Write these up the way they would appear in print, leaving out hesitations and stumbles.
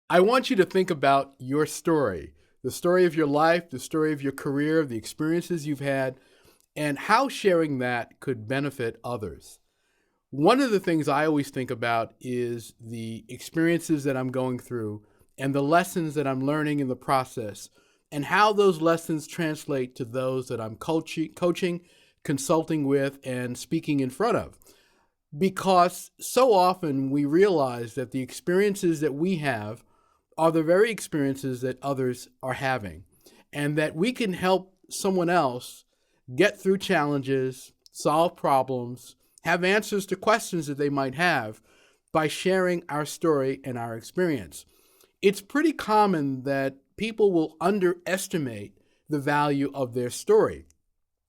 I want you to think about your story, the story of your life, the story of your career, the experiences you've had, and how sharing that could benefit others. One of the things I always think about is the experiences that I'm going through and the lessons that I'm learning in the process, and how those lessons translate to those that I'm coaching, consulting with, and speaking in front of. Because so often we realize that the experiences that we have are the very experiences that others are having, and that we can help someone else get through challenges, solve problems, have answers to questions that they might have by sharing our story and our experience. It's pretty common that people will underestimate the value of their story.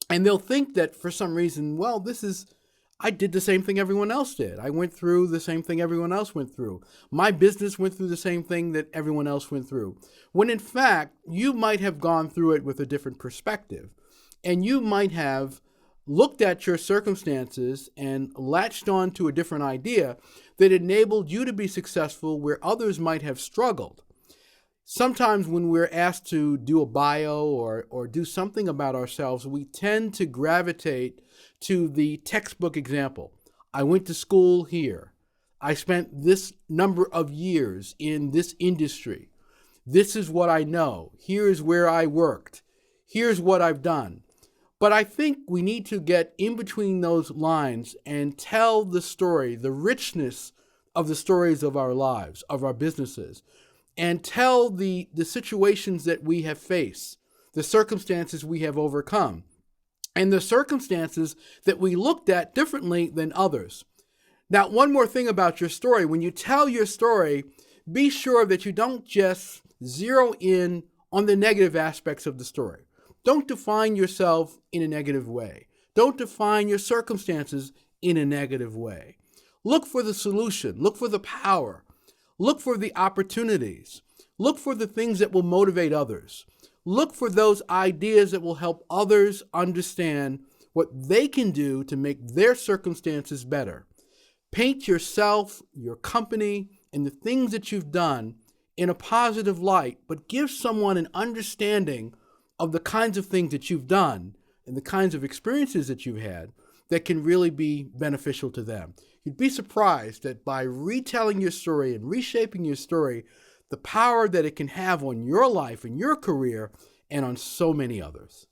And they'll think that for some reason, well, I did the same thing everyone else did. I went through the same thing everyone else went through. My business went through the same thing that everyone else went through. When in fact, you might have gone through it with a different perspective. And you might have looked at your circumstances and latched on to a different idea that enabled you to be successful where others might have struggled. Sometimes when we're asked to do a bio or do something about ourselves, we tend to gravitate to the textbook example. I went to school here. I spent this number of years in this industry. This is what I know. Here's where I worked. Here's what I've done. But I think we need to get in between those lines and tell the story, the richness of the stories of our lives, of our businesses, and tell the situations that we have faced, the circumstances we have overcome, and the circumstances that we looked at differently than others. Now, one more thing about your story. When you tell your story, be sure that you don't just zero in on the negative aspects of the story. Don't define yourself in a negative way. Don't define your circumstances in a negative way. Look for the solution. Look for the power. Look for the opportunities. Look for the things that will motivate others. Look for those ideas that will help others understand what they can do to make their circumstances better. Paint yourself, your company, and the things that you've done in a positive light, but give someone an understanding of the kinds of things that you've done and the kinds of experiences that you've had that can really be beneficial to them. You'd be surprised that by retelling your story and reshaping your story, the power that it can have on your life and your career and on so many others.